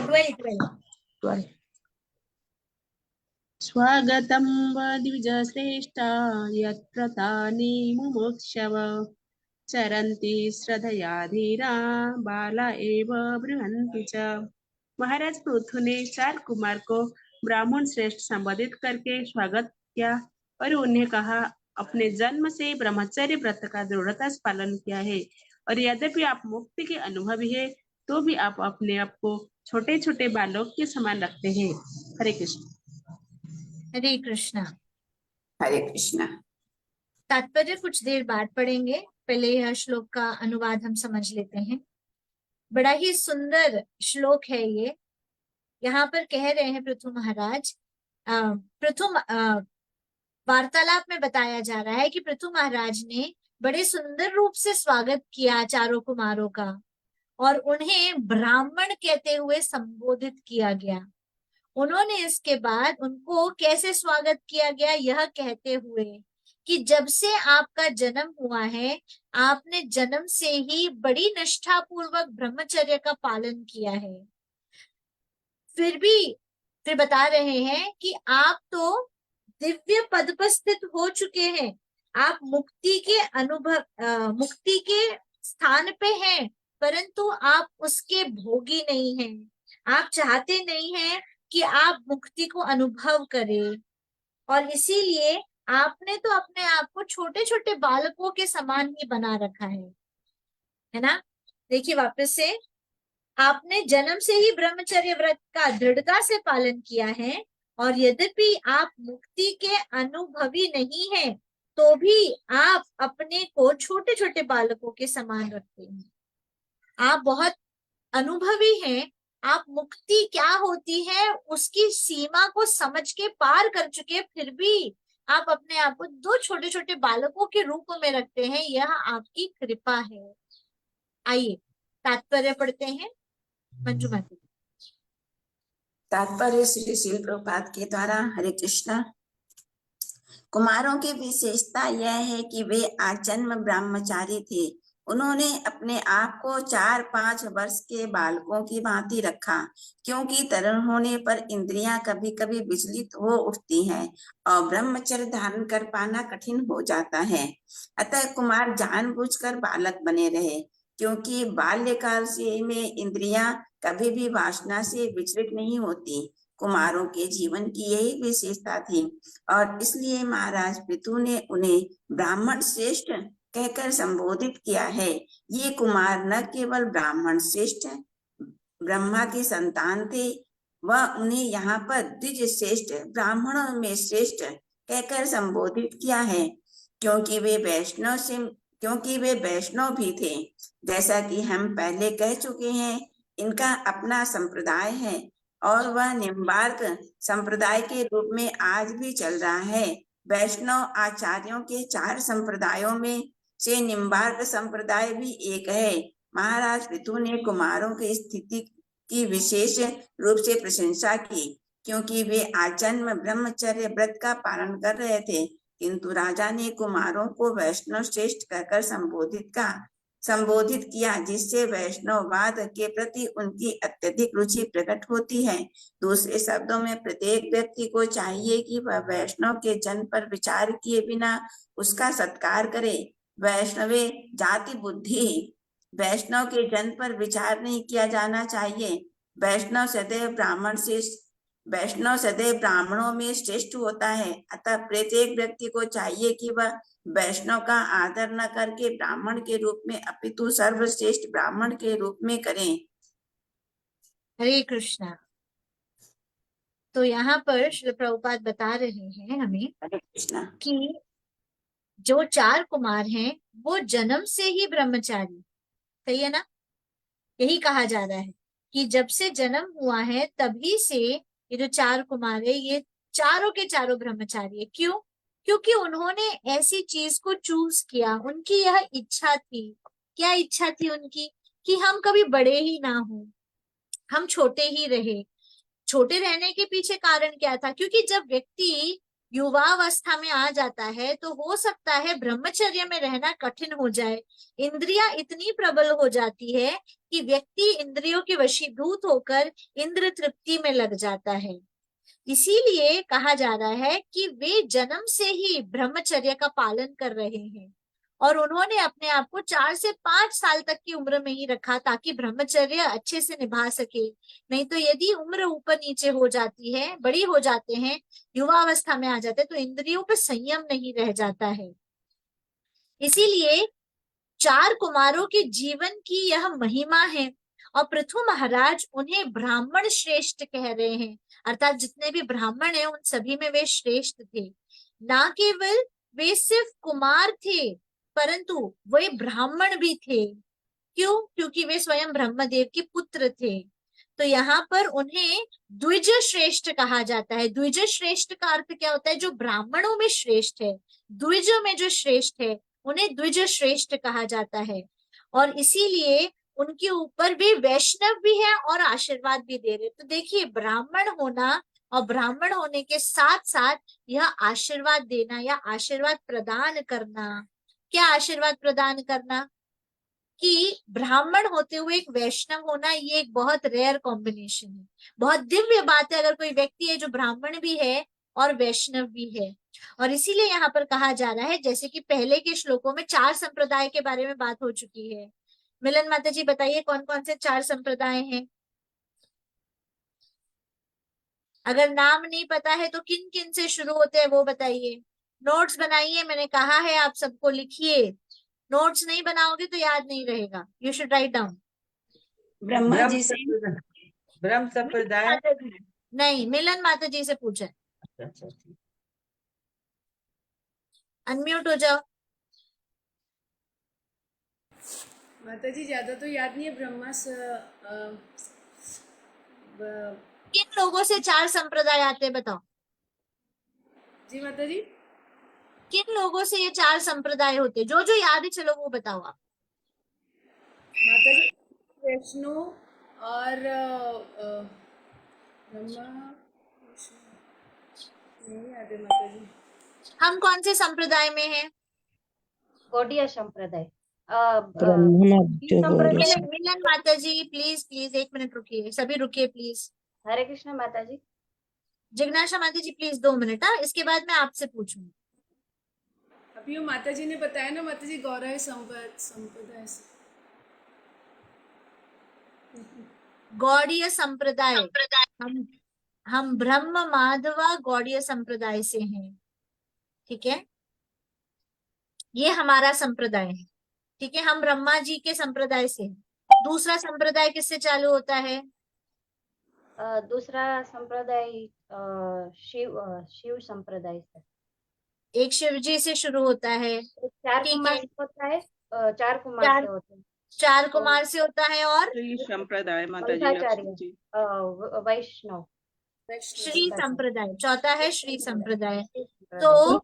12 स्वागतं द्विजश्रेष्ठ यत्र तानि मुमुक्षव चरन्ति श्रद्धया धीरा बाला एव बृहन्ति च। महाराज पृथु ने 4 कुमार को ब्राह्मण श्रेष्ठ संबोधित करके स्वागत किया और उन्हें कहा, अपने जन्म से ब्रह्मचर्य व्रत का दृढ़ता से पालन किया है और यद्यपि आप मुक्ति के अनुभवी है तो भी आप अपने आप को छोटे छोटे बालक के समान रखते हैं। हरे कृष्ण। हरे कृष्णा। हरे कृष्णा। तात्पर्य कुछ देर बाद पढ़ेंगे, पहले यह श्लोक का अनुवाद हम समझ लेते हैं। बड़ा ही सुंदर श्लोक है ये। यहाँ पर कह रहे हैं पृथु महाराज, पृथु वार्तालाप में बताया जा रहा है कि पृथु महाराज ने बड़े सुंदर रूप से स्वागत किया चारों कुमारों का और उन्हें ब्राह्मण कहते हुए संबोधित किया गया। उन्होंने इसके बाद उनको कैसे स्वागत किया गया, यह कहते हुए कि जब से आपका जन्म हुआ है आपने जन्म से ही बड़ी निष्ठा पूर्वक ब्रह्मचर्य का पालन किया है। फिर बता रहे हैं कि आप तो दिव्य पद पर स्थित हो चुके हैं, आप मुक्ति के स्थान पे हैं, परंतु आप उसके भोगी नहीं हैं। आप चाहते नहीं हैं कि आप मुक्ति को अनुभव करें और इसीलिए आपने तो अपने आप को छोटे छोटे बालकों के समान ही बना रखा है ना। देखिए वापस से, आपने जन्म से ही ब्रह्मचर्य व्रत का दृढ़ता से पालन किया है और यद्यपि आप मुक्ति के अनुभवी नहीं हैं तो भी आप अपने को छोटे छोटे बालकों के समान रखते हैं। आप बहुत अनुभवी हैं, आप मुक्ति क्या होती है उसकी सीमा को समझ के पार कर चुके, फिर भी आप अपने आप को 2 छोटे छोटे बालकों के रूप में रखते हैं। यह आपकी कृपा है। आइए तात्पर्य पढ़ते हैं। मंजू माता। तात्पर्य श्री शिल प्रभुपाद के द्वारा। हरे कृष्णा। कुमारों की विशेषता यह है कि वे आजन्म ब्रह्मचारी थे। उन्होंने अपने आप को 4-5 वर्ष के बालकों की भांति रखा, क्योंकि तरुण होने पर इंद्रियां कभी कभी विचलित हो उठती हैं और ब्रह्मचर्य धारण कर पाना कठिन हो जाता है। अतः कुमार जानबूझकर बालक बने रहे, क्योंकि बाल्यकाल से में इंद्रियां कभी भी वासना से विचलित नहीं होती। कुमारों के जीवन की यही विशेषता थी और इसलिए महाराज पृथु ने उन्हें ब्राह्मण श्रेष्ठ कहकर संबोधित किया है। ये कुमार न केवल ब्राह्मण श्रेष्ठ ब्रह्मा के संतान थे, वह उन्हें यहाँ पर द्विज श्रेष्ठ ब्राह्मणों में श्रेष्ठ कहकर संबोधित किया है, क्योंकि वे वैष्णव भी थे। जैसा कि हम पहले कह चुके हैं, इनका अपना संप्रदाय है और वह निम्बार्क संप्रदाय के रूप में आज भी चल रहा है। वैष्णव आचार्यों के 4 संप्रदायों में से निम्बार्क संप्रदाय भी एक है। महाराज पृथु ने कुमारों की स्थिति की विशेष रूप से प्रशंसा की, क्योंकि वे आजन्म ब्रह्मचर्य व्रत का पालन कर रहे थे, किंतु राजा ने कुमारों को वैष्णव श्रेष्ठ कहकर संबोधित किया, जिससे वैष्णववाद के प्रति उनकी अत्यधिक रुचि प्रकट होती है। दूसरे शब्दों में प्रत्येक व्यक्ति को चाहिए कि वह वैष्णव के जन्म पर विचार किए बिना उसका सत्कार करे। वैष्णवे जाति बुद्धि, वैष्णव के जन्म पर विचार नहीं किया जाना चाहिए। वैष्णव सदैव ब्राह्मणों में श्रेष्ठ होता है। अतः प्रत्येक व्यक्ति को चाहिए कि वह वैष्णव का आदर न करके ब्राह्मण के रूप में अपितु सर्वश्रेष्ठ ब्राह्मण के रूप में करें। हरे कृष्णा। तो यहाँ पर श्री प्रभुपाद बता रहे हैं हमें कि जो 4 कुमार हैं वो जन्म से ही ब्रह्मचारी, सही है ना। यही कहा जा रहा है कि जब से जन्म हुआ है तभी से ये जो 4 कुमार है ये चारों के चारों ब्रह्मचारी है। क्यों? क्योंकि उन्होंने ऐसी चीज को चूज किया, उनकी यह इच्छा थी। क्या इच्छा थी उनकी? कि हम कभी बड़े ही ना हो, हम छोटे ही रहे। छोटे रहने के पीछे कारण क्या था? क्योंकि जब व्यक्ति युवावस्था में आ जाता है तो हो सकता है ब्रह्मचर्य में रहना कठिन हो जाए। इंद्रियां इतनी प्रबल हो जाती है कि व्यक्ति इंद्रियों के वशीभूत होकर इंद्र तृप्ति में लग जाता है। इसीलिए कहा जा रहा है कि वे जन्म से ही ब्रह्मचर्य का पालन कर रहे हैं और उन्होंने अपने आप को 4 से 5 साल तक की उम्र में ही रखा ताकि ब्रह्मचर्य अच्छे से निभा सके। नहीं तो यदि उम्र ऊपर नीचे हो जाती है, बड़ी हो जाते हैं, युवावस्था में आ जाते हैं, तो इंद्रियों पर संयम नहीं रह जाता है। इसीलिए 4 कुमारों के जीवन की यह महिमा है और पृथु महाराज उन्हें ब्राह्मण श्रेष्ठ कह रहे हैं, अर्थात जितने भी ब्राह्मण हैं उन सभी में वे श्रेष्ठ थे। ना केवल वे सिर्फ कुमार थे परंतु वे ब्राह्मण भी थे। क्यों? क्योंकि वे स्वयं ब्रह्मदेव के पुत्र थे। तो यहाँ पर उन्हें द्विज श्रेष्ठ कहा जाता है। द्विज श्रेष्ठ का अर्थ क्या होता है? जो ब्राह्मणों में श्रेष्ठ है, द्विजों में जो श्रेष्ठ है उन्हें द्विज श्रेष्ठ कहा जाता है। और इसीलिए उनके ऊपर भी वैष्णव भी है और आशीर्वाद भी दे रहे। तो देखिए, ब्राह्मण होना और ब्राह्मण होने के साथ साथ यह आशीर्वाद देना या आशीर्वाद प्रदान करना। क्या आशीर्वाद प्रदान करना? कि ब्राह्मण होते हुए एक वैष्णव होना, ये एक बहुत रेयर कॉम्बिनेशन है। बहुत दिव्य बात है अगर कोई व्यक्ति है जो ब्राह्मण भी है और वैष्णव भी है। और इसीलिए यहाँ पर कहा जा रहा है, जैसे कि पहले के श्लोकों में 4 संप्रदाय के बारे में बात हो चुकी है। मिलन माता जी बताइए कौन कौन से 4 संप्रदाय हैं? अगर नाम नहीं पता है तो किन किन से शुरू होते हैं वो बताइए। नोट्स बनाइए, मैंने कहा है आप सबको लिखिए। नोट्स नहीं बनाओगे तो याद नहीं रहेगा। You should write down. Brahma ji से ब्रह्म संप्रदाय। नहीं, मिलन माता जी से पूछा। अच्छा, ठीक। अनम्यूट हो जाओ। माता जी ज्यादा तो याद नहीं है। किन लोगों से 4 संप्रदाय आते हैं बताओ? जी माता जी, किन लोगों से ये 4 संप्रदाय होते हैं? जो जो याद है चलो वो बताओ आप। माता जी वैष्णो और ब्रह्मा, नहीं याद है माता जी। हम कौन से संप्रदाय में हैं? गौड़ीय संप्रदाय। मिलन माता जी प्लीज प्लीज 1 मिनट रुकिए, सभी रुकिए प्लीज। हरे कृष्ण माता जी। जिज्ञासा माता जी प्लीज 2 मिनट। इसके बाद मैं आपसे पूछूंगी। अभी वो माता जी ने बताया ना माता जी, गौरव संप्रदाय से। गौड़ीय संप्रदाय। हम ब्रह्म माधवा गौड़ीय संप्रदाय से हैं। ठीक है, ये हमारा संप्रदाय है। ठीक है, हम ब्रह्मा जी के संप्रदाय से हैं। दूसरा संप्रदाय किससे चालू होता है? दूसरा संप्रदाय शिव संप्रदाय से। एक शिव जी से शुरू होता है। 4 ठीक कुमार है, से होता है। 4 कुमार से होते हैं। 4 कुमार से होता है और श्री संप्रदाय माता जी। वंशाचार्य, वैष्णव, श्री संप्रदाय। चौथा है श्री संप्रदाय। तो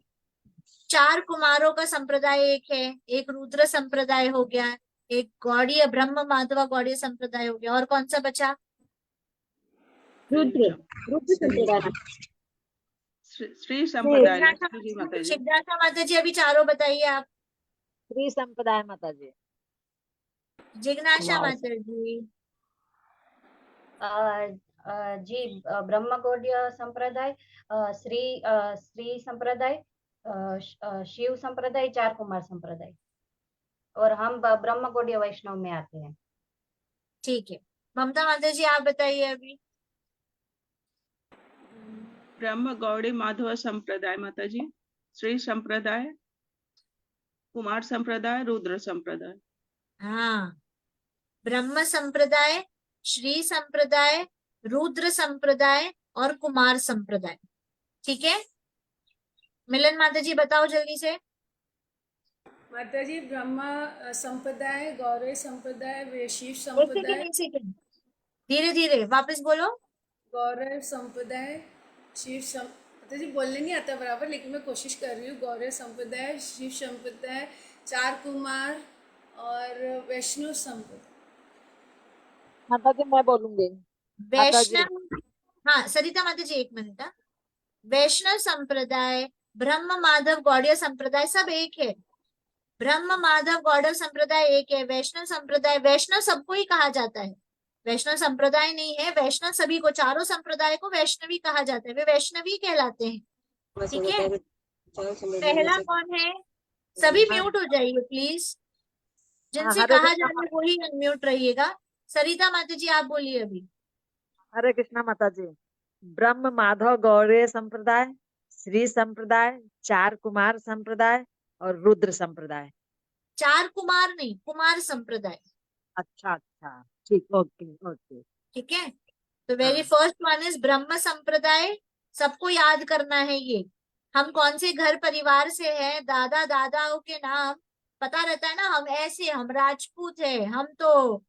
4 कुमारों का संप्रदाय एक है, एक रुद्र संप्रदाय हो गया, एक गौड़ीय ब्रह्म माधवा गौड़ीय संप्रदाय हो गया, और कौन सा बचा? रुद्र संप्रदाय। श्री संप्रदाय माता जी। जिज्ञासा माता जी अभी 4 बताइए आप। श्री संप्रदाय माता जी। जिज्ञासा माता जी। जी ब्रह्म गौड़ीय संप्रदाय, श्री संप्रदाय, शिव संप्रदाय, 4 कुमार संप्रदाय, और हम ब्रह्म गौड़ीय वैष्णव में आते हैं। ठीक है, ममता माता जी आप बताइए अभी। ब्रह्म गौड़ी माधव संप्रदाय माता जी, श्री संप्रदाय, कुमार संप्रदाय, रुद्र संप्रदाय। हाँ, ब्रह्म संप्रदाय, श्री संप्रदाय, रुद्र संप्रदाय और कुमार संप्रदाय। ठीक है, मिलन माता जी बताओ जल्दी से। माता जी ब्रह्मा संप्रदाय, गौरव संप्रदाय, शिव संप्रदाय, धीरे धीरे वापस बोलो। गौरव संप्रदाय, माता जी बोलने नहीं आता बराबर, लेकिन मैं कोशिश कर रही हूँ। गौरव संप्रदाय, शिव संप्रदाय, 4 कुमार और वैष्णव संप्रदाय। माता जी मैं बोलूंगी। वैष्णव। हाँ सरिता माता जी 1 मिनट। वैष्णव संप्रदाय, ब्रह्म माधव गौड़ीय संप्रदाय सब एक है। ब्रह्म माधव गौड़ीय संप्रदाय एक है। वैष्णव संप्रदाय, वैष्णव सबको ही कहा जाता है, वैष्णव संप्रदाय नहीं है, वैष्णव सभी को, चारों संप्रदाय को वैष्णवी कहा जाता है, वे वैष्णवी कहलाते हैं। ठीक है, पहला कौन है? सभी म्यूट हो जाइए प्लीज, जिनसे हरे कहा जा कृष्णा रहा है वही अनम्यूट रहिएगा। सरिता माता जी आप बोलिए अभी। हरे कृष्णा माता जी। ब्रह्म माधव गौड़ीय संप्रदाय, श्री संप्रदाय, चार कुमार संप्रदाय और रुद्र संप्रदाय। चार कुमार नहीं, कुमार संप्रदाय। अच्छा अच्छा, ठीक, ओके ओके। ठीक है, तो वेरी हाँ। फर्स्ट वन इज ब्रह्म संप्रदाय। सबको याद करना है ये, हम कौन से घर परिवार से हैं, दादा दादाओं के नाम पता रहता है ना, हम ऐसे, हम राजपूत है, हम तो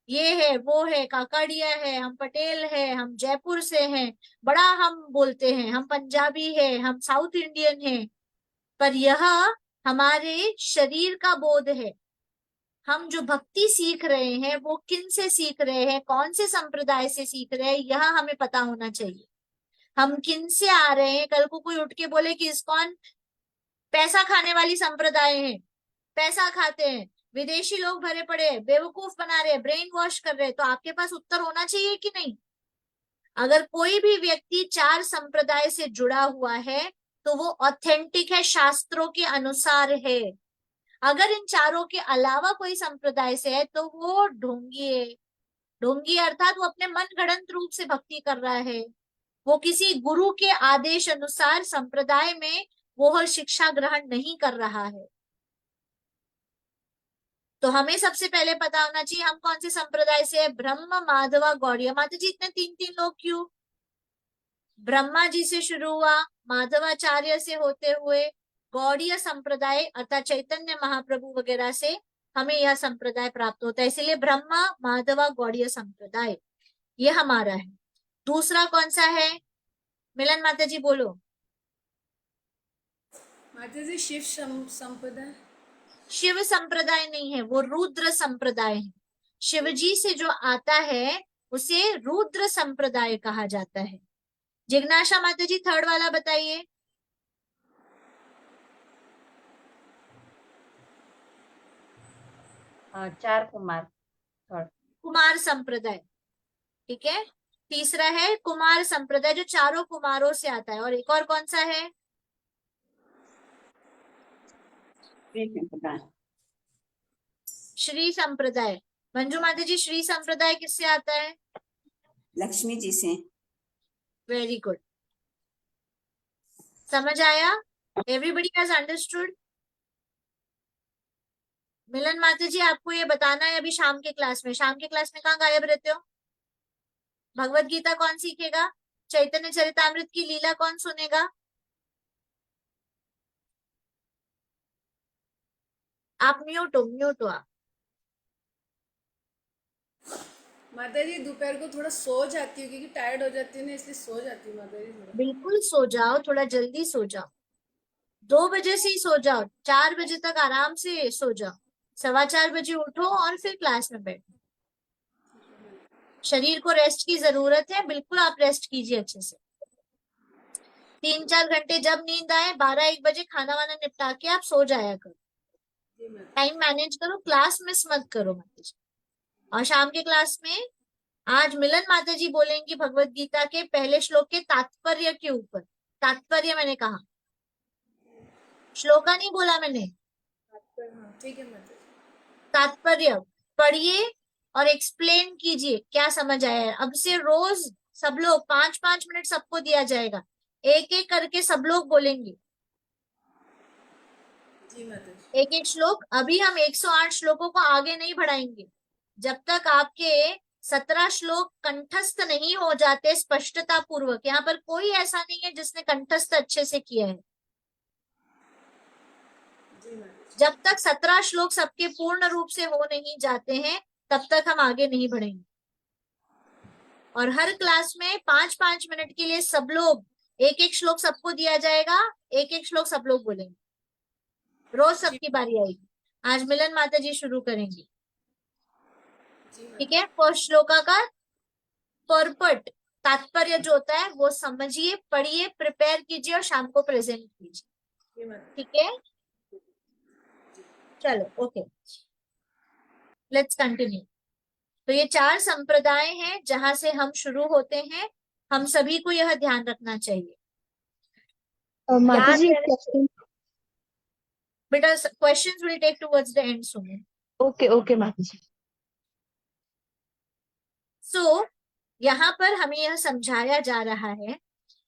ये है वो है, काकड़िया है, हम पटेल है, हम जयपुर से हैं, बड़ा हम बोलते हैं, हम पंजाबी है, हम साउथ इंडियन है, पर यह हमारे शरीर का बोध है। हम जो भक्ति सीख रहे हैं वो किन से सीख रहे हैं, कौन से संप्रदाय से सीख रहे हैं, यह हमें पता होना चाहिए। हम किन से आ रहे हैं, कल को कोई उठ के बोले कि इस्कॉन पैसा खाने वाली संप्रदाय है, पैसा खाते हैं, विदेशी लोग भरे पड़े हैं, बेवकूफ बना रहे हैं, ब्रेन वॉश कर रहे हैं, तो आपके पास उत्तर होना चाहिए कि नहीं। अगर कोई भी व्यक्ति चार संप्रदाय से जुड़ा हुआ है तो वो ऑथेंटिक है, शास्त्रों के अनुसार है। अगर इन चारों के अलावा कोई संप्रदाय से है तो वो ढोंगी है। ढोंगी अर्थात वो अपने मन गढ़ंत रूप से भक्ति कर रहा है, वो किसी गुरु के आदेश अनुसार संप्रदाय में वो हर शिक्षा ग्रहण नहीं कर रहा है। तो हमें सबसे पहले पता होना चाहिए हम कौन से संप्रदाय से है। ब्रह्म माधवा गौड़ीय। माता जी इतने तीन तीन लोग क्यों? ब्रह्मा जी से शुरू हुआ, माधवाचार्य से होते हुए गौड़ीय संप्रदाय अर्थात चैतन्य महाप्रभु वगैरह से हमें यह संप्रदाय प्राप्त होता है, इसलिए ब्रह्मा माधवा गौड़ीय संप्रदाय ये हमारा है। दूसरा कौन सा है? मिलन माता जी बोलो। माता जी शिव संप्रदाय। शिव संप्रदाय नहीं है, वो रुद्र संप्रदाय है। शिवजी से जो आता है उसे रुद्र संप्रदाय कहा जाता है। जिज्ञासा माता जी थर्ड वाला बताइए। चार कुमार, थर्ड। कुमार संप्रदाय, ठीक है। तीसरा है कुमार संप्रदाय जो चारों कुमारों से आता है, और एक और कौन सा है? श्री संप्रदाय। मंजू माता जी श्री संप्रदाय किससे आता है? लक्ष्मी जी से। वेरी गुड, समझ आया? Everybody has understood? मिलन माता जी आपको ये बताना है अभी शाम के क्लास में। शाम के क्लास में कहाँ गायब रहते हो? भगवत गीता कौन सीखेगा? चैतन्य चरितामृत की लीला कौन सुनेगा? आप म्यूट हो आप। माता जी दोपहर को थोड़ा सो जाती हूँ क्योंकि टायर्ड हो जाती हूँ ना, इसलिए सो जाती हूँ माता जी थोड़ा। बिल्कुल सो जाओ, थोड़ा जल्दी सो जाओ, 2 बजे से ही सो जाओ, 4 बजे तक आराम से सो जाओ, 4:15 बजे उठो और फिर क्लास में बैठो। शरीर को रेस्ट की जरूरत है, बिल्कुल आप रेस्ट कीजिए अच्छे से। 3-4 घंटे जब नींद आए 12-1 बजे खाना वाना निपटा के आप सो जाया करो, टाइम मैनेज करो, क्लास मिस मत करो माता जी। और शाम के क्लास में आज मिलन माता जी बोलेंगी भगवत गीता के पहले श्लोक के तात्पर्य के ऊपर। तात्पर्य मैंने कहा, श्लोका नहीं बोला मैंने, ठीक है माता जी। तात्पर्य पढ़िए और एक्सप्लेन कीजिए क्या समझ आया है। अब से रोज सब लोग 5-5 मिनट सबको दिया जाएगा, एक एक करके सब लोग बोलेंगे जी माता जी। एक एक श्लोक। अभी हम 108 श्लोकों को आगे नहीं बढ़ाएंगे जब तक आपके 17 श्लोक कंठस्थ नहीं हो जाते स्पष्टता पूर्वक। यहाँ पर कोई ऐसा नहीं है जिसने कंठस्थ अच्छे से किया है। जी माता जी। जब तक 17 श्लोक सबके पूर्ण रूप से हो नहीं जाते हैं तब तक हम आगे नहीं बढ़ेंगे। और हर क्लास में 5-5 मिनट के लिए सब लोग एक एक श्लोक सबको दिया जाएगा, एक एक श्लोक सब लोग बोलेंगे, रोज सबकी बारी आएगी। आज मिलन माता जी शुरू करेंगी, जी माता ठीक है। फर्स्ट श्लोका का पर्पट तात्पर्य जो होता है वो समझिए, पढ़िए, प्रिपेयर कीजिए और शाम को प्रेजेंट कीजिए। ये बात ठीक है, चलो ओके, लेट्स कंटिन्यू। तो ये 4 संप्रदाय हैं जहां से हम शुरू होते हैं। हम सभी को यह ध्यान रखना चाहिए, माता याद जी रहना चाहिए। बेटा questions will take towards the end Sumit. Okay okay माता जी। सो यहाँ पर हमें यह समझाया जा रहा है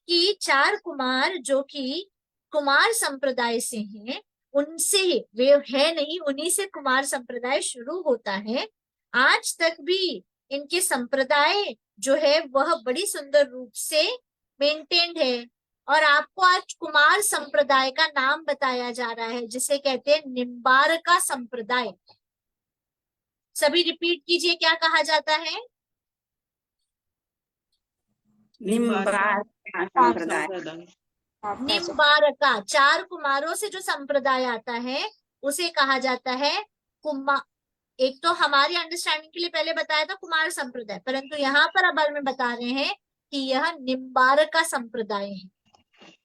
कि 4 कुमार जो कि कुमार संप्रदाय से हैं, उनसे ही, वे है नहीं, उन्हीं से कुमार संप्रदाय शुरू होता है। आज तक भी इनके संप्रदाय जो है वह बड़ी सुंदर रूप से मेंटेन्ड है। और आपको आज कुमार संप्रदाय का नाम बताया जा रहा है, जिसे कहते हैं निम्बारका संप्रदाय। सभी रिपीट कीजिए, क्या कहा जाता है? निम्बारका संप्रदाय। निम्बारका। 4 कुमारों से जो संप्रदाय आता है उसे कहा जाता है कुमार। एक तो हमारी अंडरस्टैंडिंग के लिए पहले बताया था कुमार संप्रदाय, परंतु यहाँ पर अब में बता रहे हैं कि यह निम्बारका संप्रदाय है।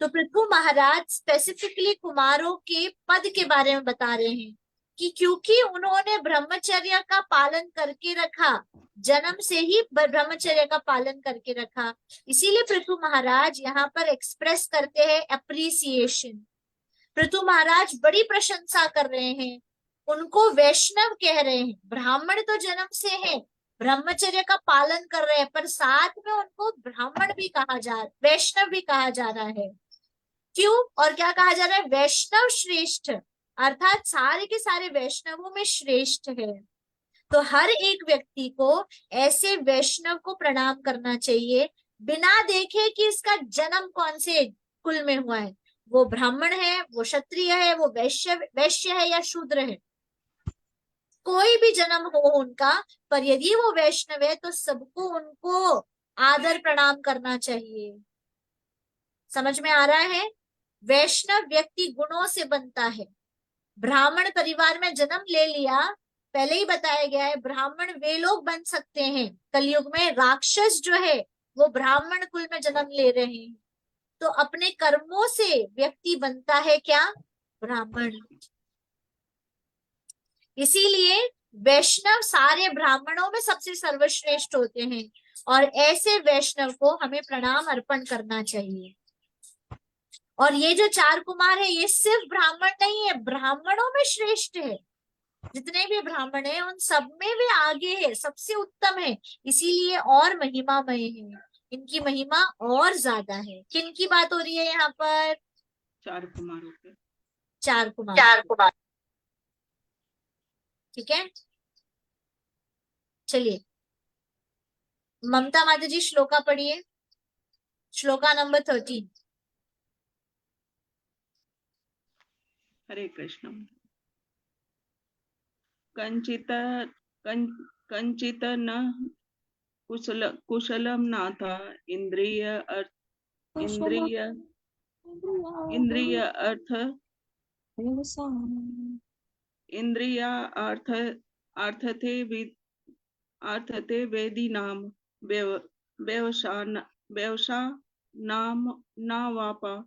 तो पृथु महाराज स्पेसिफिकली कुमारों के पद के बारे में बता रहे हैं कि क्योंकि उन्होंने ब्रह्मचर्य का पालन करके रखा, जन्म से ही ब्रह्मचर्य का पालन करके रखा, इसीलिए पृथु महाराज यहाँ पर एक्सप्रेस करते हैं अप्रिसिएशन। पृथु महाराज बड़ी प्रशंसा कर रहे हैं, उनको वैष्णव कह रहे हैं। ब्राह्मण तो जन्म से है, ब्रह्मचर्य का पालन कर रहे हैं, पर साथ में उनको ब्राह्मण भी कहा जा, वैष्णव भी कहा जा रहा है। क्यों और क्या कहा जा रहा है? वैष्णव श्रेष्ठ, अर्थात सारे के सारे वैष्णवों में श्रेष्ठ है। तो हर एक व्यक्ति को ऐसे वैष्णव को प्रणाम करना चाहिए, बिना देखे कि इसका जन्म कौन से कुल में हुआ है, वो ब्राह्मण है, वो क्षत्रिय है, वो वैश्य है या शूद्र है, कोई भी जन्म हो उनका, पर यदि वो वैष्णव है तो सबको उनको आदर प्रणाम करना चाहिए। समझ में आ रहा है? वैष्णव व्यक्ति गुणों से बनता है। ब्राह्मण परिवार में जन्म ले लिया, पहले ही बताया गया है, ब्राह्मण वे लोग बन सकते हैं, कलयुग में राक्षस जो है वो ब्राह्मण कुल में जन्म ले रहे हैं। तो अपने कर्मों से व्यक्ति बनता है क्या? ब्राह्मण। इसीलिए वैष्णव सारे ब्राह्मणों में सबसे सर्वश्रेष्ठ होते हैं, और ऐसे वैष्णव को हमें प्रणाम अर्पण करना चाहिए। और ये जो 4 कुमार है ये सिर्फ ब्राह्मण नहीं है, ब्राह्मणों में श्रेष्ठ है। जितने भी ब्राह्मण हैं उन सब में वे आगे है, सबसे उत्तम है, इसीलिए और महिमामय है, इनकी महिमा और ज्यादा है। किन की बात हो रही है यहाँ पर? 4 कुमारों पे। 4 कुमार। ठीक है, चलिए ममता माता जी श्लोका पढ़िए, श्लोका नंबर 13। हरे कृष्ण। कंचित कंचित न कुशलम नाथ इंद्रिय इंद्रिय इंद्रिय अर्थ इंद्रिया अर्थते वेदी नाम व्यवसा नाम नावापा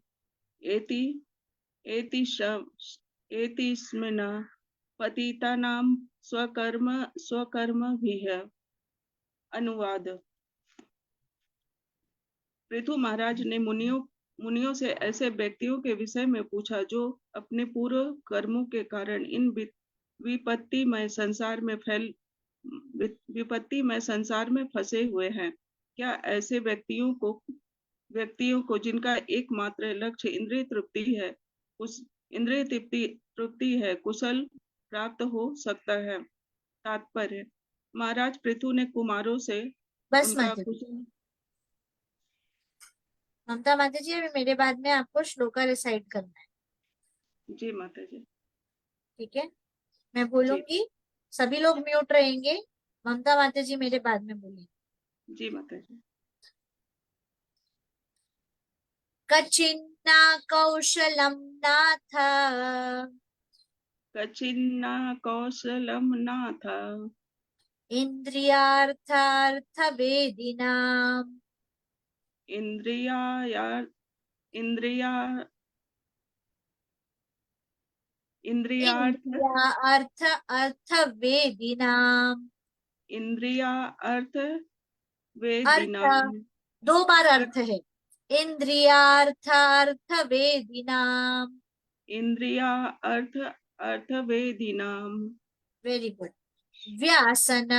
एतिस्मिन् पतितानां स्वकर्मभिः। अनुवाद। पृथु महाराज ने मुनियों से ऐसे व्यक्तियों के विषय में पूछा जो अपने पूर्व कर्मों के कारण इन विपत्तिमय संसार में फंसे हुए हैं। क्या ऐसे व्यक्तियों को जिनका एकमात्र लक्ष्य इंद्रिय तृप्ति है कुशल प्राप्त हो सकता है? तात्पर्य। महाराज पृथु ने कुमारों से बस उनका माता जी, कुशल। ममता माता जी अभी मेरे बाद में आपको श्लोका रिसाइट करना है। जी माता जी। ठीक है, मैं बोलूंगी, सभी लोग म्यूट रहेंगे, ममता माता जी मेरे बाद में बोलेंगे। जी माता जी। कचिन्ना कौशलम नाथ कचिन्ना कौशलम नाथ इंद्रियार्थार्थवेदिनाम् इंद्रिया इंद्रिया इंद्रियार्थ इंद्रिया अर्थ अर्थ वेदिनाम। इंद्रिया अर्थ अर्थ वेदिनाम 2 बार अर्थ है। इंद्रियार्थ अर्थ वेदिनाम। इंद्रिया अर्थ अर्थ वेदिनाम वेरी गुड। व्यासन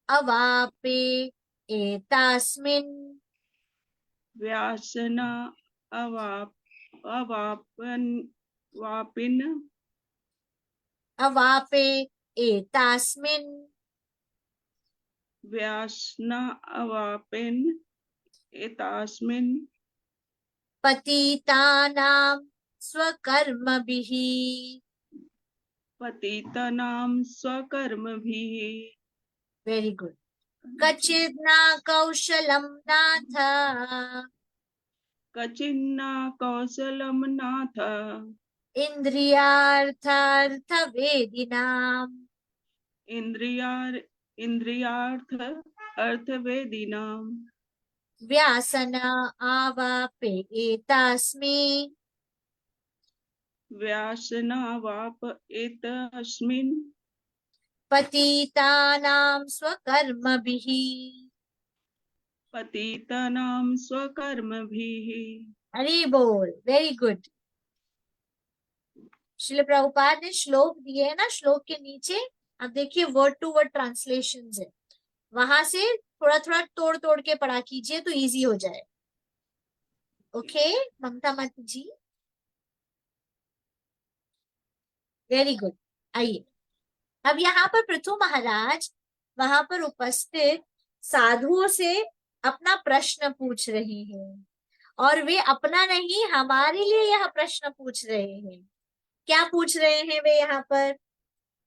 अवापे एतास्मिन्। व्यासना अवापन वापिन अवापे एतास्मिन् व्यासना अवापिन एतास्मिन् पतितानां स्वकर्मभिः। पतितानां स्वकर्मभिः। Very good. कचित् न कौशलं नाथ कचिन्ना कौशलम नाथ इंद्रियार्थार्थ वेदिनाम्। इंद्रियार्थ अर्थवेदिनाम व्यासन आवापे एतास्मिन् व्यासना वाप एतस्मिन् पतितानां स्वकर्मभिः। पतितानां स्वकर्मभिः। हरि बोल। Very good. श्रील प्रभुपाद ने श्लोक दिए है ना, श्लोक के नीचे आप देखिए वर्ड टू वर्ड ट्रांसलेशंस है, वहां से थोड़ा थोड़ा तोड़ तोड़ के पढ़ा कीजिए तो इजी हो जाए। ओके ममता माता जी, वेरी गुड। आइए अब यहाँ पर पृथु महाराज वहां पर उपस्थित साधुओं से अपना प्रश्न पूछ रहे हैं, और वे अपना नहीं हमारे लिए यह प्रश्न पूछ रहे हैं। क्या पूछ रहे हैं वे यहाँ पर?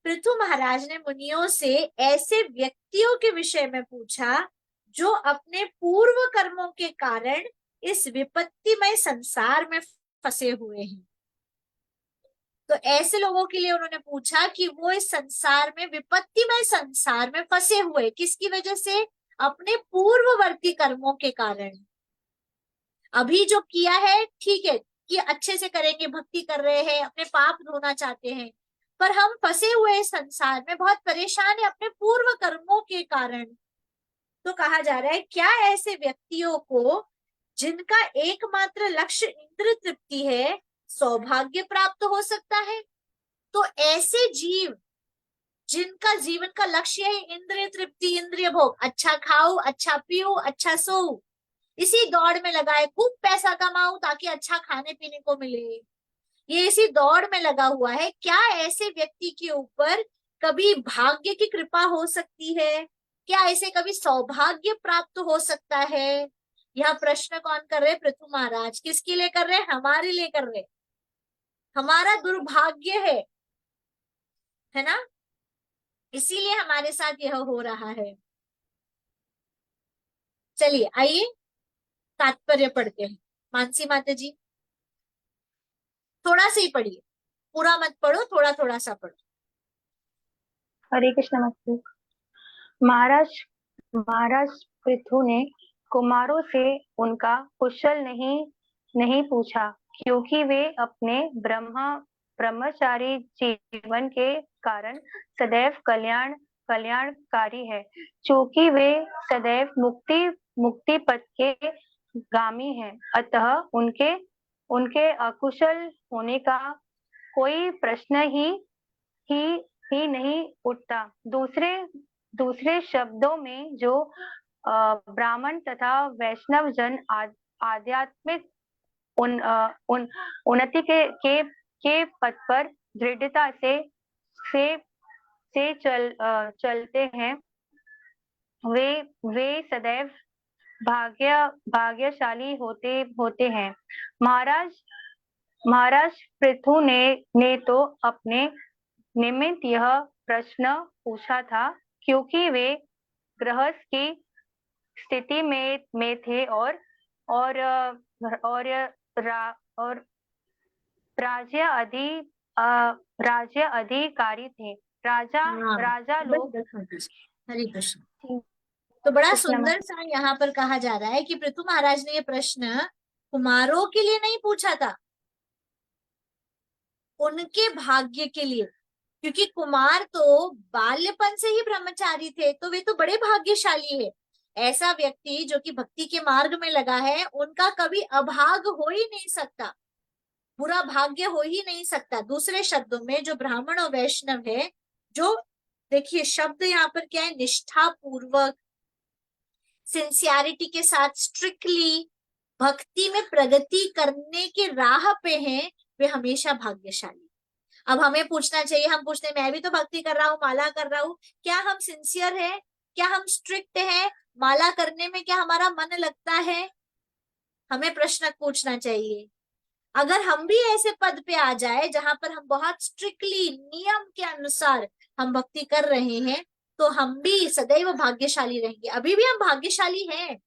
पृथु महाराज ने मुनियों से ऐसे व्यक्तियों के विषय में पूछा जो अपने पूर्व कर्मों के कारण इस विपत्तिमय संसार में फंसे हुए हैं। तो ऐसे लोगों के लिए उन्होंने पूछा कि वो इस संसार में, विपत्तिमय संसार में फंसे हुए किसकी वजह से? अपने पूर्ववर्ती कर्मों के कारण। अभी जो किया है ठीक है कि अच्छे से करेंगे, भक्ति कर रहे हैं, अपने पाप धोना चाहते हैं, पर हम फंसे हुए इस संसार में बहुत परेशान है अपने पूर्व कर्मों के कारण। तो कहा जा रहा है क्या ऐसे व्यक्तियों को जिनका एकमात्र लक्ष्य इंद्र तृप्ति है सौभाग्य प्राप्त हो सकता है? तो ऐसे जीव जिनका जीवन का लक्ष्य है इंद्रिय तृप्ति, इंद्रिय भोग, अच्छा खाऊं, अच्छा पीऊं, अच्छा सोऊं, इसी दौड़ में लगा है, खूब पैसा कमाऊं ताकि अच्छा खाने पीने को मिले, ये इसी दौड़ में लगा हुआ है, क्या ऐसे व्यक्ति के ऊपर कभी भाग्य की कृपा हो सकती है? क्या ऐसे कभी सौभाग्य प्राप्त हो सकता है? यह प्रश्न कौन कर रहे? पृथु महाराज। किसके लिए कर रहे? हमारे लिए कर रहे। हमारा दुर्भाग्य है ना, इसीलिए हमारे साथ यह हो रहा है। चलिए आइए तात्पर्य पढ़ते हैं। मानसी माता जी थोड़ा सा ही पढ़िए, पूरा मत पढ़ो, थोड़ा थोड़ा सा पढ़ो। हरे कृष्ण मस्तु। महाराज महाराज पृथु ने कुमारों से उनका कुशल नहीं पूछा, क्योंकि वे अपने ब्रह्मचारी जीवन के कारण सदैव कल्याणकारी है, क्योंकि वे सदैव मुक्ति पथ के गामी हैं। अतः उनके अकुशल होने का कोई प्रश्न ही नहीं उठता। दूसरे शब्दों में जो ब्राह्मण तथा वैष्णव जन आध्यात्मिक उन्नति के पथ पर दृढ़ता से चलते हैं, वे सदैव भाग्यशाली होते हैं। महाराज पृथु ने तो अपने निमित्त यह प्रश्न पूछा था, क्योंकि वे गृहस्थ की स्थिति में थे और राज्य अधिकारी थे। राजा लोग हरे कृष्ण। तो बड़ा कृष्ण सुंदर सा यहाँ पर कहा जा रहा है कि पृथु महाराज ने ये प्रश्न कुमारों के लिए नहीं पूछा था, उनके भाग्य के लिए, क्योंकि कुमार तो बाल्यपन से ही ब्रह्मचारी थे, तो वे तो बड़े भाग्यशाली है। ऐसा व्यक्ति जो कि भक्ति के मार्ग में लगा है, उनका कभी अभाग हो ही नहीं सकता, बुरा भाग्य हो ही नहीं सकता। दूसरे शब्दों में जो ब्राह्मण और वैष्णव है, जो देखिए शब्द यहाँ पर क्या है, निष्ठा पूर्वक, सिंसियरिटी के साथ, स्ट्रिक्टली भक्ति में प्रगति करने के राह पे हैं, वे हमेशा भाग्यशाली। अब हमें पूछना चाहिए, हम पूछते हैं मैं भी तो भक्ति कर रहा हूँ, माला कर रहा हूँ, क्या हम सिंसियर है, क्या हम स्ट्रिक्ट है, माला करने में क्या हमारा मन लगता है? हमें प्रश्न पूछना चाहिए। अगर हम भी ऐसे पद पे आ जाए जहां पर हम बहुत स्ट्रिक्टली नियम के अनुसार हम भक्ति कर रहे हैं, तो हम भी सदैव भाग्यशाली रहेंगे। अभी भी हम भाग्यशाली हैं,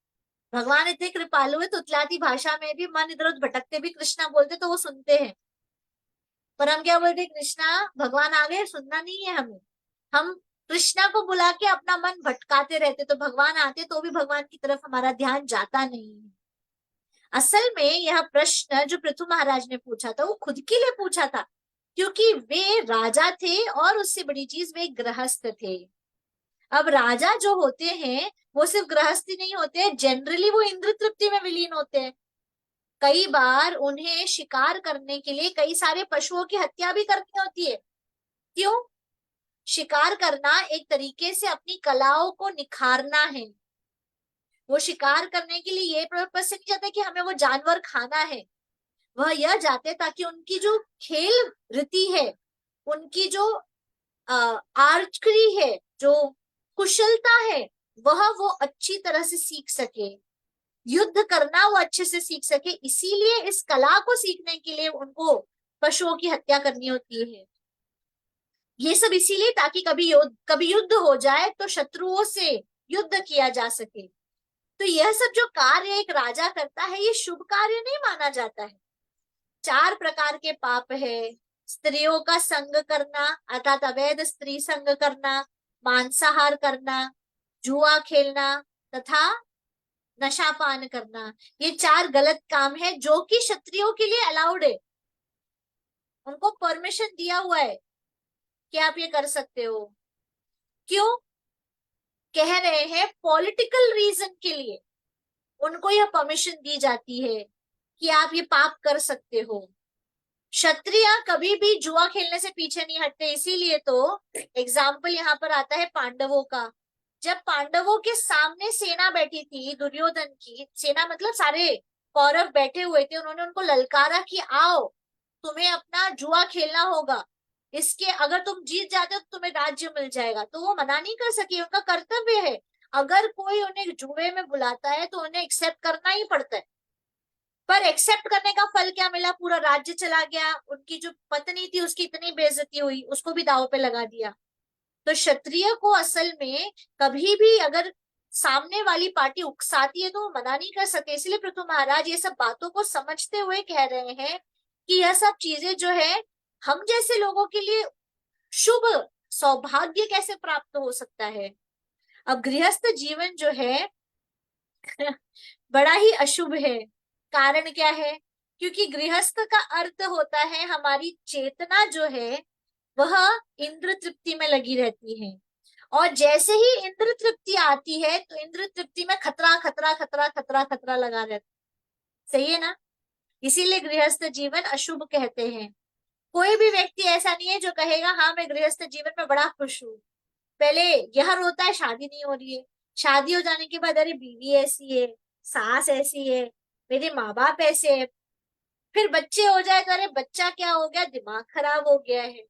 भगवान इतने कृपालु है, तुतलाती भाषा में भी मन इधर उधर भटकते भी कृष्णा बोलते तो वो सुनते हैं, पर हम क्या बोलते, कृष्णा भगवान आ गए, सुनना नहीं है हमें। हम कृष्णा को बुला के अपना मन भटकाते रहते, तो भगवान आते तो भी भगवान की तरफ हमारा ध्यान जाता नहीं है। असल में यह प्रश्न जो पृथु महाराज ने पूछा था, वो खुद के लिए पूछा था, क्योंकि वे राजा थे और उससे बड़ी चीज वे गृहस्थ थे। अब राजा जो होते हैं वो सिर्फ गृहस्थी नहीं होते हैं, जनरली वो इंद्र तृप्ति में विलीन होते हैं। कई बार उन्हें शिकार करने के लिए कई सारे पशुओं की हत्या भी करनी होती है। क्यों? शिकार करना एक तरीके से अपनी कलाओं को निखारना है। वो शिकार करने के लिए ये पर्पस से नहीं जाते कि हमें वो जानवर खाना है, वह यह जाते ताकि उनकी जो खेल रीति है, उनकी जो आर्चरी है, जो कुशलता है, वह वो अच्छी तरह से सीख सके, युद्ध करना वो अच्छे से सीख सके। इसीलिए इस कला को सीखने के लिए उनको पशुओं की हत्या करनी होती है। ये सब इसीलिए ताकि कभी युद्ध हो जाए तो शत्रुओं से युद्ध किया जा सके। तो यह सब जो कार्य एक राजा करता है, ये शुभ कार्य नहीं माना जाता है। 4 प्रकार के पाप है, स्त्रियों का संग करना अर्थात अवैध स्त्री संग करना, मांसाहार करना, जुआ खेलना तथा नशापान करना। ये 4 गलत काम है जो कि क्षत्रियों के लिए अलाउड है, उनको परमिशन दिया हुआ है कि आप ये कर सकते हो। क्यों कह रहे हैं? पॉलिटिकल रीजन के लिए उनको यह परमिशन दी जाती है कि आप ये पाप कर सकते हो। क्षत्रिय कभी भी जुआ खेलने से पीछे नहीं हटते। इसीलिए तो एग्जाम्पल यहाँ पर आता है पांडवों का। जब पांडवों के सामने सेना बैठी थी, दुर्योधन की सेना मतलब सारे कौरव बैठे हुए थे, उन्होंने उनको ललकारा कि आओ तुम्हें अपना जुआ खेलना होगा, इसके अगर तुम जीत जाते हो तो तुम्हें राज्य मिल जाएगा। तो वो मना नहीं कर सके, उनका कर्तव्य है। अगर कोई उन्हें जुए में बुलाता है तो उन्हें एक्सेप्ट करना ही पड़ता है। पर एक्सेप्ट करने का फल क्या मिला? पूरा राज्य चला गया, उनकी जो पत्नी थी उसकी इतनी बेइज्जती हुई, उसको भी दांव पे लगा दिया। तो क्षत्रिय को असल में कभी भी अगर सामने वाली पार्टी उकसाती है तो वो मना नहीं कर सके। इसलिए पृथु महाराज ये सब बातों को समझते हुए कह रहे हैं कि यह सब चीजें जो है हम जैसे लोगों के लिए शुभ सौभाग्य कैसे प्राप्त हो सकता है। अब गृहस्थ जीवन जो है बड़ा ही अशुभ है। कारण क्या है? क्योंकि गृहस्थ का अर्थ होता है हमारी चेतना जो है वह इंद्र तृप्ति में लगी रहती है, और जैसे ही इंद्र तृप्ति आती है तो इंद्र तृप्ति में खतरा खतरा खतरा खतरा खतरा लगा रहता है। सही है ना? इसीलिए गृहस्थ जीवन अशुभ कहते हैं। कोई भी व्यक्ति ऐसा नहीं है जो कहेगा हाँ मैं गृहस्थ जीवन में बड़ा खुश हूँ। पहले यह रोता है शादी नहीं हो रही है, शादी हो जाने के बाद अरे बीवी ऐसी है, सास ऐसी है, मेरे माँ बाप ऐसे है, फिर बच्चे हो जाए तो अरे बच्चा क्या हो गया, दिमाग खराब हो गया है।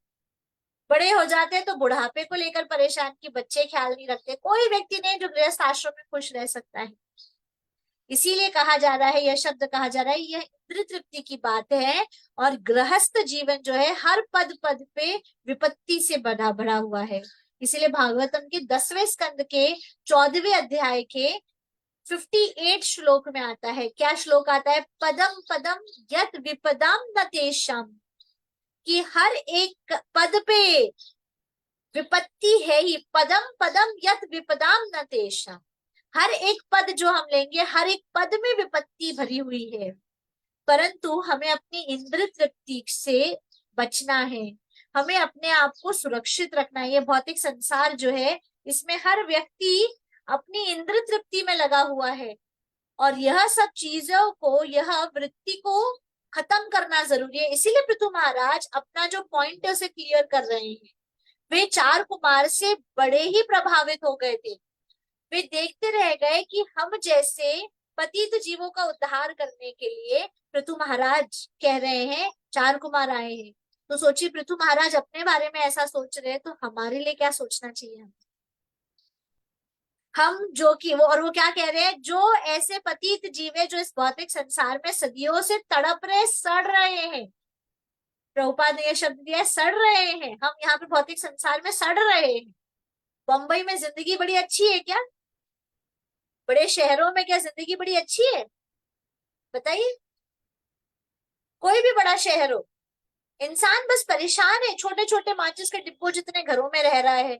बड़े हो जाते हैं तो बुढ़ापे को लेकर परेशान कि बच्चे ख्याल नहीं रखते। कोई व्यक्ति नहीं जो गृहस्थ आश्रम में खुश रह सकता है। इसीलिए कहा जा रहा है, यह शब्द कहा जा रहा है, यह इंद्र तृप्ति की बात है। और गृहस्थ जीवन जो है हर पद पद पे विपत्ति से बना भरा हुआ है। इसीलिए भागवतम के 10वें स्कंद के 14वें अध्याय के 58 श्लोक में आता है। क्या श्लोक आता है? पदम पदम यत विपदम न तेषाम, कि हर एक पद पे विपत्ति है ही। पदम पदम यत विपदाम न तेषाम, हर एक पद जो हम लेंगे, हर एक पद में विपत्ति भरी हुई है, परंतु हमें अपनी इंद्र तृप्ति से बचना है, हमें अपने आप को सुरक्षित रखना है। ये भौतिक संसार जो है, इसमें हर व्यक्ति अपनी इंद्र तृप्ति में लगा हुआ है, और यह सब चीजों को, यह वृत्ति को खत्म करना जरूरी है। इसीलिए पृथु महाराज अपना जो पॉइंट है उसे क्लियर कर रहे हैं। वे 4 कुमार से बड़े ही प्रभावित हो गए थे। वे देखते रह गए कि हम जैसे पतित जीवों का उद्धार करने के लिए पृथु महाराज कह रहे हैं, 4 कुमार आए हैं। तो सोचिए, पृथु महाराज अपने बारे में ऐसा सोच रहे हैं, तो हमारे लिए क्या सोचना चाहिए हम जो कि वो क्या कह रहे हैं, जो ऐसे पतित जीव है जो इस भौतिक संसार में सदियों से तड़प रहे, सड़ रहे हैं। प्रभुपाद ने यह शब्द दिया है, सड़ रहे हैं। हम यहाँ पे भौतिक संसार में सड़ रहे हैं। बंबई में जिंदगी बड़ी अच्छी है क्या? बड़े शहरों में क्या जिंदगी बड़ी अच्छी है? बताइए, कोई भी बड़ा शहर हो, इंसान बस परेशान है। छोटे छोटे माचिस के डिब्बों जितने घरों में रह रहा है,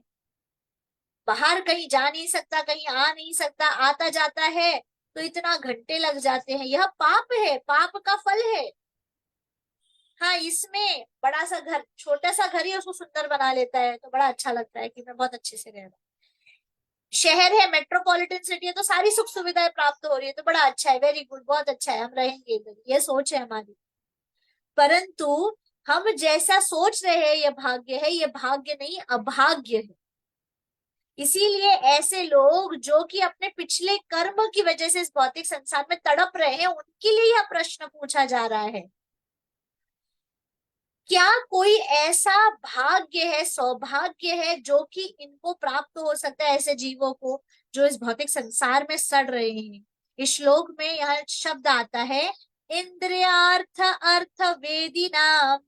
बाहर कहीं जा नहीं सकता, कहीं आ नहीं सकता, आता जाता है तो इतना घंटे लग जाते हैं। यह पाप है, पाप का फल है। हाँ, इसमें बड़ा सा घर, छोटा सा घर ही उसको सुंदर बना लेता है, तो बड़ा अच्छा लगता है कि मैं बहुत अच्छे से रह रहा हूँ। शहर है, मेट्रोपॉलिटन सिटी है, तो सारी सुख सुविधाएं प्राप्त हो रही है, तो बड़ा अच्छा है, वेरी गुड, बहुत अच्छा है, हम रहेंगे इधर, ये सोच है हमारी। परंतु हम जैसा सोच रहे हैं यह भाग्य है, ये भाग्य नहीं, अभाग्य है। इसीलिए ऐसे लोग जो कि अपने पिछले कर्म की वजह से इस भौतिक संसार में तड़प रहे हैं, उनके लिए यह प्रश्न पूछा जा रहा है, क्या कोई ऐसा भाग्य है, सौभाग्य है जो कि इनको प्राप्त हो सकता है, ऐसे जीवों को जो इस भौतिक संसार में सड़ रहे हैं। इस श्लोक में यह शब्द आता है, इंद्रियार्थ अर्थ वेदिना।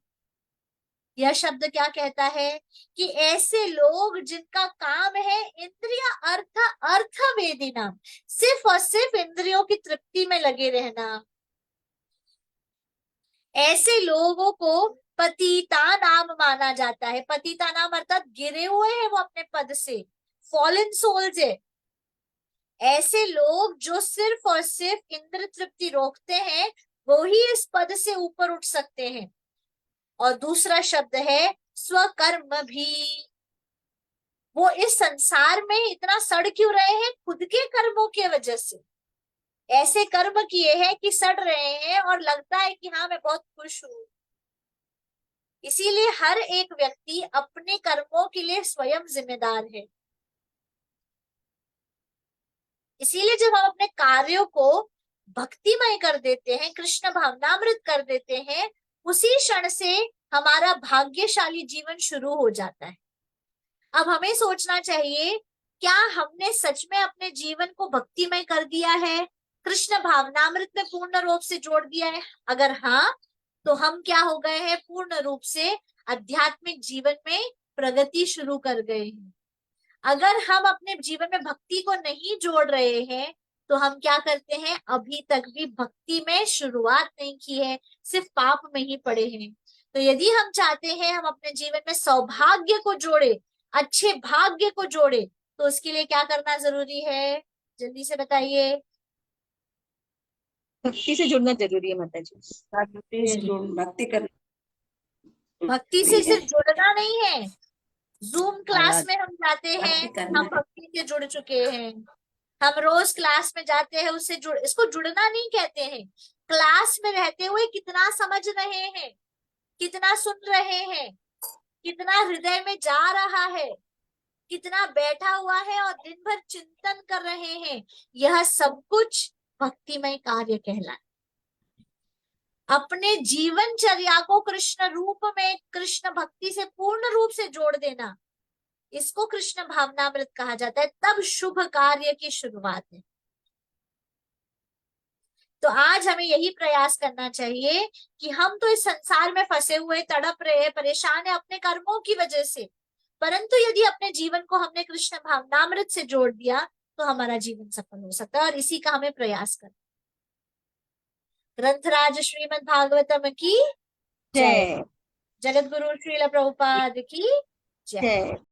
यह शब्द क्या कहता है कि ऐसे लोग जिनका काम है इंद्रिय अर्थ अर्थ वेदिना, सिर्फ और सिर्फ इंद्रियों की तृप्ति में लगे रहना, ऐसे लोगों को पतिता नाम माना जाता है। पतिता नाम अर्थात गिरे हुए हैं वो अपने पद से, फॉलन सोल्स है। ऐसे लोग जो सिर्फ और सिर्फ इंद्र तृप्ति रोकते हैं, वो ही इस पद से ऊपर उठ सकते हैं। और दूसरा शब्द है स्वकर्म भी। वो इस संसार में इतना सड़ क्यों रहे हैं? खुद के कर्मों की वजह से। ऐसे कर्म किए हैं कि सड़ रहे हैं और लगता है कि हाँ मैं बहुत खुश हूं। इसीलिए हर एक व्यक्ति अपने कर्मों के लिए स्वयं जिम्मेदार है। इसीलिए जब हम अपने कार्यों को भक्तिमय कर देते हैं, कृष्ण भावनामृत कर देते हैं, उसी क्षण से हमारा भाग्यशाली जीवन शुरू हो जाता है। अब हमें सोचना चाहिए, क्या हमने सच में अपने जीवन को भक्तिमय कर दिया है, कृष्ण भावनामृत में पूर्ण रूप से जोड़ दिया है? अगर हाँ, तो हम क्या हो गए हैं? पूर्ण रूप से आध्यात्मिक जीवन में प्रगति शुरू कर गए हैं। अगर हम अपने जीवन में भक्ति को नहीं जोड़ रहे हैं, तो हम क्या करते हैं? अभी तक भी भक्ति में शुरुआत नहीं की है, सिर्फ पाप में ही पड़े हैं। तो यदि हम चाहते हैं हम अपने जीवन में सौभाग्य को जोड़े, अच्छे भाग्य को जोड़े, तो उसके लिए क्या करना जरूरी है? जल्दी से बताइए। भक्ति से जुड़ना जरूरी है माता जी। भक्ति कर भक्ति से सिर्फ जुड़ना नहीं है, जूम क्लास में हम जाते हैं, भक्ति करना हम भक्ति से जुड़ चुके हैं। हम रोज क्लास में जाते हैं, उससे इसको जुड़ना नहीं कहते हैं। क्लास में रहते हुए कितना समझ रहे हैं, कितना सुन रहे हैं, कितना हृदय में जा रहा है, कितना बैठा हुआ है और दिन भर चिंतन कर रहे हैं, यह सब कुछ भक्तिमय कार्य कहलाए। अपने जीवनचर्या को कृष्ण रूप में, कृष्ण भक्ति से पूर्ण रूप से जोड़ देना, इसको कृष्ण भावनामृत कहा जाता है। तब शुभ कार्य की शुरुआत है। तो आज हमें यही प्रयास करना चाहिए कि हम तो इस संसार में फंसे हुए, तड़प रहे, परेशान है अपने कर्मों की वजह से, परंतु यदि अपने जीवन को हमने कृष्ण भावनामृत से जोड़ दिया तो हमारा जीवन सफल हो सकता है, और इसी का हमें प्रयास करना। ग्रंथराज श्रीमद् भागवतम की जय। जगत गुरु श्रील प्रभुपाद की जय।